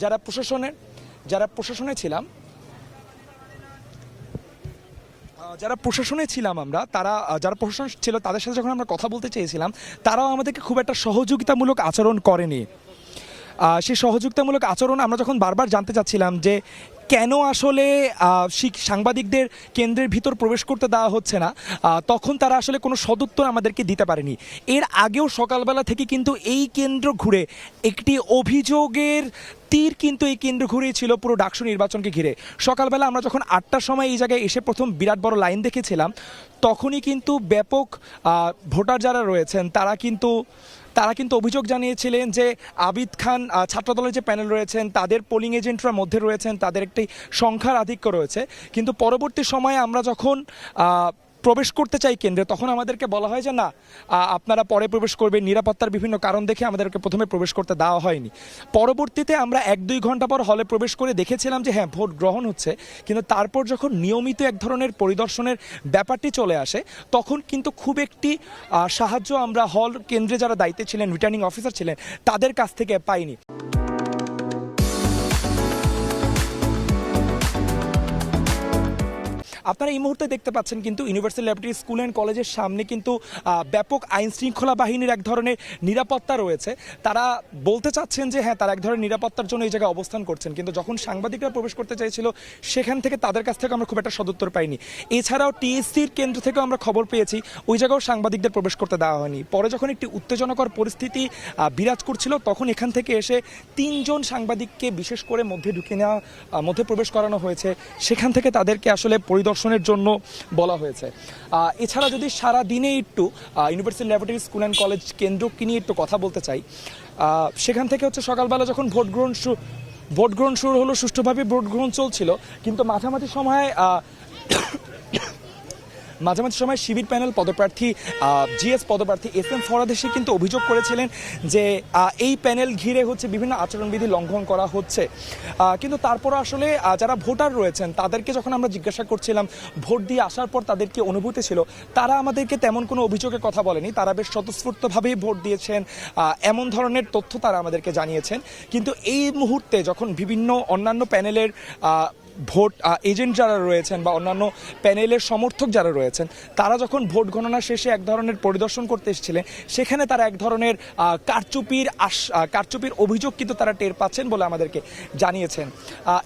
যারা প্রশাসনে ছিলাম আমরা যারা প্রশাসন ছিল তাদের সাথে যখন আমরা কথা বলতে চেয়েছিলাম, তারাও আমাদেরকে খুব একটা সহযোগিতামূলক আচরণ করেনি। সেই সহযোগিতামূলক আচরণ আমরা যখন বারবার জানতে চাচ্ছিলাম যে কেন আসলে সাংবাদিকদের কেন্দ্রের ভিতর প্রবেশ করতে দেওয়া হচ্ছে না, তখন তারা আসলে কোনো সদুত্তর আমাদেরকে দিতে পারেনি। এর আগেও সকালবেলা থেকে কিন্তু এই কেন্দ্র ঘুরে একটি অভিযোগের তীর কিন্তু এই কেন্দ্র ঘুরেই ছিল পুরো ডাকসু নির্বাচনকে ঘিরে। সকালবেলা আমরা যখন 8টার সময় এই জায়গায় এসে প্রথম বিরাট বড় লাইন দেখেছিলাম, তখনই কিন্তু ব্যাপক ভোটার যারা রয়েছেন তারা কিন্তু অভিযোগ জানিয়েছিলেন যে আবিদ খান ছাত্রদলের যে প্যানেল রয়েছেন তাদের পোলিং এজেন্টরা মধ্যে রয়েছেন, তাদের একটি সংখ্যার আধিক্য রয়েছে। কিন্তু পরবর্তী সময়ে আমরা যখন প্রবেশ করতে চাই কেন্দ্রে, তখন আমাদেরকে বলা হয় যে না, আপনারা পরে প্রবেশ করবেন, নিরাপত্তার বিভিন্ন কারণ দেখে আমাদেরকে প্রথমে প্রবেশ করতে দেওয়া হয়নি। পরবর্তীতে আমরা 1-2 ঘন্টা পর হলে প্রবেশ করে দেখেছিলাম যে হ্যাঁ, ভোট গ্রহণ হচ্ছে, কিন্তু তারপর যখন নিয়মিত এক ধরনের পরিদর্শনের ব্যাপারটি চলে আসে, তখন কিন্তু খুব একটি সাহায্য আমরা হল কেন্দ্রে যারা দায়িত্বে ছিলেন, রিটার্নিং অফিসার ছিলেন, তাদের কাছ থেকে পাইনি। আপনারা এই মুহূর্তে দেখতে পাচ্ছেন কিন্তু ইউনিভার্সাল ল্যাবরেটরি স্কুল অ্যান্ড কলেজের সামনে কিন্তু ব্যাপক আইন শৃঙ্খলা বাহিনীর এক ধরনের নিরাপত্তা রয়েছে। তারা বলতে চাচ্ছেন যে হ্যাঁ, তারা এক ধরনের নিরাপত্তার জন্য এই জায়গায় অবস্থান করছেন, কিন্তু যখন সাংবাদিকরা প্রবেশ করতে চাইছিল সেখান থেকে তাদের কাছ থেকে আমরা খুব একটা সদুত্তর পাইনি। এছাড়াও টিএসসির কেন্দ্র থেকেও আমরা খবর পেয়েছি ওই জায়গাও সাংবাদিকদের প্রবেশ করতে দেওয়া হয়নি। পরে যখন একটি উত্তেজনাকর পরিস্থিতি বিরাজ করছিল, তখন এখান থেকে এসে 3 জন সাংবাদিককে বিশেষ করে মধ্যে প্রবেশ করানো হয়েছে। সেখান থেকে তাদেরকে আসলে পরিদর্শনের জন্য বলা হয়েছে। এছাড়া যদি সারা দিনে একটু universal laboratory school and college কেন্দ্রকে নিয়ে একটু কথা বলতে চাই, সেখান থেকে হচ্ছে সকালবেলা যখন ভোট গ্রহণ শুরু হলো, সুষ্ঠুভাবে ভোট গ্রহণ চলছিল, কিন্তু মাঝামাঝি সময় শিবির প্যানেল পদপ্রার্থী জিএস পদপ্রার্থী SM ফরহাদ এসে কিন্তু অভিযোগ করেছিলেন যে এই প্যানেল ঘিরে হচ্ছে বিভিন্ন আচরণবিধি লঙ্ঘন করা হচ্ছে। কিন্তু তারপর আসলে যারা ভোটার রয়েছেন তাদেরকে যখন আমরা জিজ্ঞাসা করছিলাম ভোট দিয়ে আসার পর তাদের কি অনুভূতি ছিল, তারা আমাদেরকে তেমন কোনো অভিযোগের কথা বলেনি। তারা বেশ স্বতঃস্ফূর্তভাবেই ভোট দিয়েছেন, এমন ধরনের তথ্য তারা আমাদেরকে জানিয়েছেন। কিন্তু এই মুহূর্তে যখন বিভিন্ন অন্যান্য প্যানেলের ভোট এজেন্ট যারা রয়েছেন বা অন্যান্য প্যানেলের সমর্থক যারা রয়েছেন, তারা যখন ভোট গণনা শেষে এক ধরনের পরিদর্শন করতে এসেছিলেন, সেখানে তারা এক ধরনের কারচুপির অভিযোগ কিন্তু তারা টের পাচ্ছেন বলে আমাদেরকে জানিয়েছেন।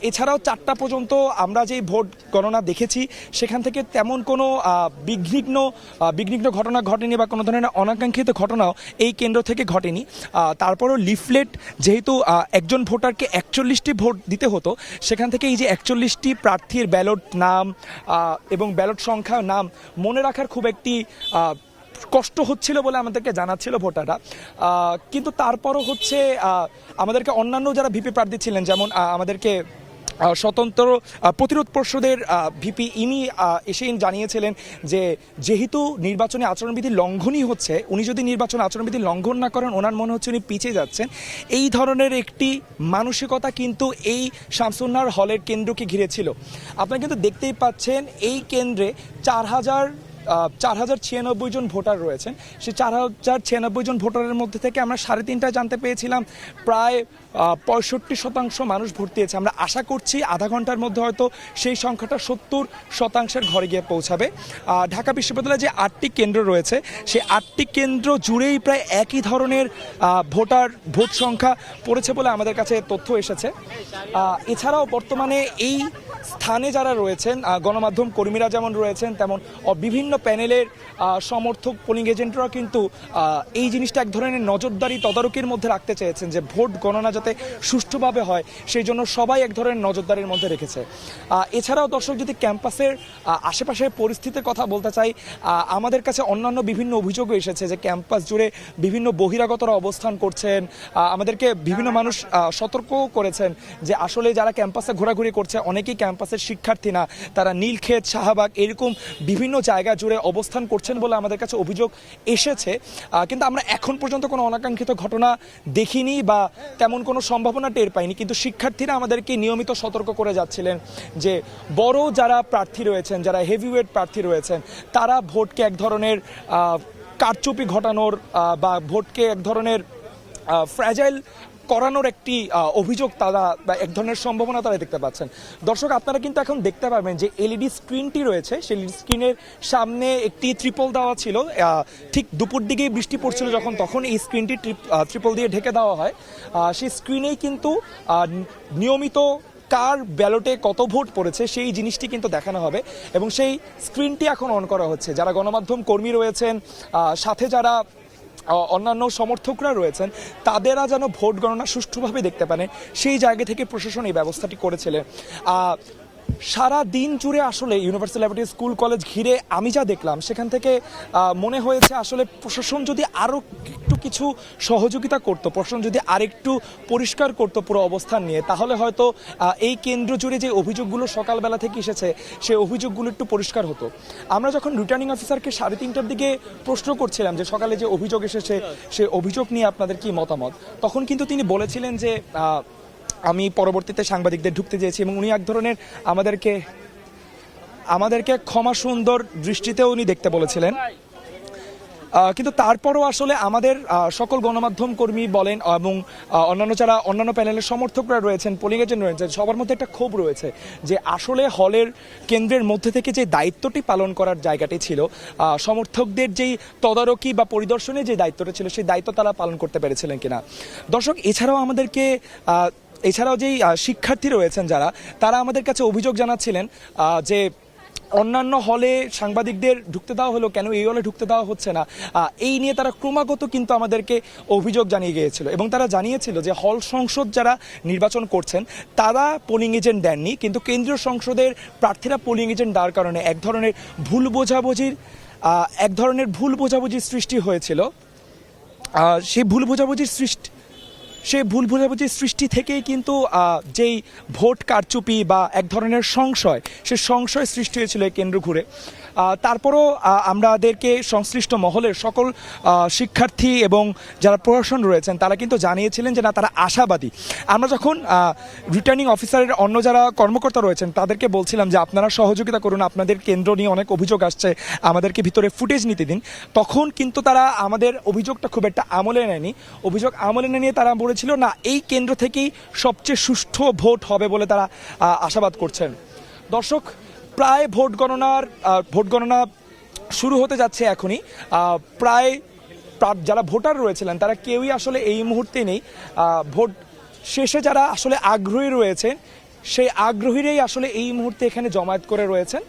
এছাড়াও 4টা পর্যন্ত আমরা যেই ভোট গণনা দেখেছি, সেখান থেকে তেমন কোনো বিঘ্নিত ঘটনা ঘটেনি বা কোনো ধরনের অনাকাঙ্ক্ষিত ঘটনাও এই কেন্দ্র থেকে ঘটেনি। তারপরও লিফলেট, যেহেতু একজন ভোটারকে 41টি ভোট দিতে হতো, সেখান থেকে এই যে 41টি প্রার্থীর ব্যালট নাম এবং ব্যালট সংখ্যা নাম মনে রাখার খুব একটি কষ্ট হচ্ছিল বলে আমাদেরকে জানাচ্ছিল ভোটাররা। কিন্তু তারপরও হচ্ছে আমাদেরকে অন্যান্য যারা ভিপি প্রার্থী ছিলেন, যেমন আমাদেরকে স্বতন্ত্র প্রতিরোধ পর্ষদের ভিপি, ইনি এসে জানিয়েছিলেন যে যেহেতু নির্বাচনী আচরণবিধি লঙ্ঘনই হচ্ছে, উনি যদি নির্বাচন আচরণবিধি লঙ্ঘন না করেন, ওনার মনে হচ্ছে উনি পিছিয়ে যাচ্ছেন। এই ধরনের একটি মানসিকতা কিন্তু এই শামসুন্নাহার হলের কেন্দ্রকে ঘিরে ছিল। আপনারা কিন্তু দেখতেই পাচ্ছেন এই কেন্দ্রে 4096 জন ভোটার রয়েছেন। সেই 4096 জন ভোটারের মধ্যে থেকে আমরা 3:30টায় জানতে পেয়েছিলাম প্রায় 65% মানুষ ভোট দিয়েছে। আমরা আশা করছি আধা ঘন্টার মধ্যে হয়তো সেই সংখ্যাটা 70% ঘরে গিয়ে পৌঁছাবে। ঢাকা বিশ্ববিদ্যালয়ে যে 8টি কেন্দ্র রয়েছে, সেই 8টি কেন্দ্র জুড়েই প্রায় একই ধরনের ভোট সংখ্যা পড়েছে বলে আমাদের কাছে তথ্য এসেছে। এছাড়াও বর্তমানে এই স্থানে যারা রয়েছেন, গণমাধ্যম কর্মীরা যেমন রয়েছেন, তেমন বিভিন্ন প্যানেলের সমর্থক পোলিং এজেন্টরা কিন্তু এই জিনিসটা এক ধরনের নজরদারি তদারকির মধ্যে রাখতে চেয়েছেন যে ভোট গণনা যাতে সুষ্ঠুভাবে হয়, সেই জন্য সবাই এক ধরনের নজরদারির মধ্যে রেখেছে। এছাড়াও দর্শক, যদি ক্যাম্পাসের আশেপাশের পরিস্থিতির কথা বলতে চাই, আমাদের কাছে অন্যান্য বিভিন্ন অভিযোগও এসেছে যে ক্যাম্পাস জুড়ে বিভিন্ন বহিরাগতরা অবস্থান করছেন। আমাদেরকে বিভিন্ন মানুষ সতর্কও করেছেন যে আসলে যারা ক্যাম্পাসে ঘোরাঘুরি করছে অনেকেই ক্যাম্পাসের শিক্ষার্থী না, তারা নীলক্ষেত, শাহবাগ এরকম বিভিন্ন জায়গা জুড়ে অবস্থান করছেন বলে আমাদের কাছে অভিযোগ এসেছে। কিন্তু আমরা এখন পর্যন্ত কোনো অনাকাঙ্ক্ষিত ঘটনা দেখিনি বা তেমন কোনো সম্ভাবনা টের পাইনি। কিন্তু শিক্ষার্থীরা আমাদেরকে নিয়মিত সতর্ক করে যাচ্ছিলেন যে বড় যারা প্রার্থী রয়েছেন, যারা হেভিওয়েট প্রার্থী রয়েছেন, তারা ভোটকে এক ধরনের কারচুপি ঘটানোর বা ভোটকে এক ধরনের ফ্র্যাজাইল করানোর একটি অভিযোগ তারা বা এক ধরনের সম্ভাবনা তারা দেখতে পাচ্ছেন। দর্শক, আপনারা কিন্তু এখন দেখতে পাবেন যে এলইডি স্ক্রিনটি রয়েছে, সেই স্ক্রিনের সামনে একটি ত্রিপল দেওয়া ছিল। ঠিক দুপুর দিকেই বৃষ্টি পড়ছিল যখন, তখন এই স্ক্রিনটি ত্রিপল দিয়ে ঢেকে দেওয়া হয়। সেই স্ক্রিনেই কিন্তু নিয়মিত কার ব্যালটে কত ভোট পড়েছে সেই জিনিসটি কিন্তু দেখানো হবে, এবং সেই স্ক্রিনটি এখন অন করা হচ্ছে। যারা গণমাধ্যম কর্মী রয়েছেন, সাথে যারা অন্যান্য সমর্থকরা রয়েছেন, তাদেরা যেন ভোট গণনা সুষ্ঠুভাবে দেখতে পারে সেই জায়গা থেকে প্রশাসন এই ব্যবস্থাটি করেছিলেন। সারা দিন জুড়ে আসলে ইউনিভার্সাল ল্যাবরেটরি স্কুল কলেজ ঘিরে আমি যা দেখলাম, সেখান থেকে মনে হয়েছে আসলে প্রশাসন যদি আরও একটু কিছু সহযোগিতা করতো, প্রশাসন যদি আরেকটু পরিষ্কার করতো পুরো অবস্থান নিয়ে, তাহলে হয়তো এই কেন্দ্র জুড়ে যে অভিযোগগুলো সকালবেলা থেকে এসেছে সেই অভিযোগগুলো একটু পরিষ্কার হতো। আমরা যখন রিটার্নিং অফিসারকে 3:30টার দিকে প্রশ্ন করছিলাম যে সকালে যে অভিযোগ এসেছে সেই অভিযোগ নিয়ে আপনাদের কি মতামত, তখন কিন্তু তিনি বলেছিলেন যে আমি পরবর্তীতে সাংবাদিকদের ঢুকতে চেয়েছি, এবং উনি এক ধরনের আমাদেরকে ক্ষমা সুন্দর দৃষ্টিতেও উনি দেখতে বলেছিলেন। কিন্তু তারপরও আসলে আমাদের সকল গণমাধ্যম কর্মী বলেন এবং অন্যান্য যারা অন্যান্য প্যানেলের সমর্থকরা রয়েছেন, পোলিং এজেন্ট রয়েছেন, সবার মধ্যে একটা ক্ষোভ রয়েছে যে আসলে হলের কেন্দ্রের মধ্যে থেকে যে দায়িত্বটি পালন করার জায়গাটি ছিল, সমর্থকদের যেই তদারকি বা পরিদর্শনের যে দায়িত্বটা ছিল, সেই দায়িত্ব তারা পালন করতে পেরেছিলেন কিনা। দর্শক, এছাড়াও যেই শিক্ষার্থী রয়েছেন তারা আমাদের কাছে অভিযোগ জানাচ্ছিলেন যে অন্যান্য হলে সাংবাদিকদের ঢুকতে দেওয়া হলো, কেন এই হলে ঢুকতে দেওয়া হচ্ছে না, এই নিয়ে তারা ক্রমাগত কিন্তু আমাদেরকে অভিযোগ জানিয়ে গিয়েছিল। এবং তারা জানিয়েছিল যে হল সংসদ যারা নির্বাচন করছেন তারা পোলিং এজেন্ট দেননি, কিন্তু কেন্দ্রীয় সংসদের প্রার্থীরা পোলিং এজেন্ট দেওয়ার কারণে এক ধরনের ভুল বোঝাবুঝির সৃষ্টি হয়েছিল। সেই ভুল বোঝাবুঝির সৃষ্টি থেকেই কিন্তু যেই ভোট কারচুপি বা এক ধরনের সংশয়, সে সংশয় সৃষ্টি হয়েছিল এই কেন্দ্র ঘুরে। তারপরও আমাদেরকে সংশ্লিষ্ট মহলের সকল শিক্ষার্থী এবং যারা প্রশাসন রয়েছেন তারা কিন্তু জানিয়েছিলেন যে না, তারা আশাবাদী। আমরা যখন রিটার্নিং অফিসারের অন্য যারা কর্মকর্তা রয়েছেন তাদেরকে বলছিলাম যে আপনারা সহযোগিতা করুন, আপনাদের কেন্দ্র নিয়ে অনেক অভিযোগ আসছে, আমাদেরকে ভিতরে ফুটেজ নিতে দিন, তখন কিন্তু তারা আমাদের অভিযোগটা খুব একটা আমলে নেয়নি। অভিযোগ আমলে নিয়ে তারা বলেছিল না, এই কেন্দ্র থেকেই সবচেয়ে সুষ্ঠু ভোট হবে বলে তারা আশাবাদ করছেন। দর্শক, প্রায় ভোট গণনা শুরু হতে যাচ্ছে এখনই। প্রায় যারা ভোটার রয়েছিলেন তারা কেউই আসলে এই মুহূর্তে নেই। ভোট শেষে যারা আসলে আগ্রহী রয়েছে সেই আগ্রহীরাই আসলে এই মুহূর্তে এখানে জমায়েত করে রয়েছেন।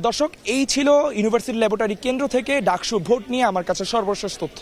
দর্শক, এই ছিল ইউনিভার্সিটি ল্যাবরেটরি কেন্দ্র থেকে ডাকসু ভোট নিয়ে আমার কাছে সর্বশেষ তথ্য।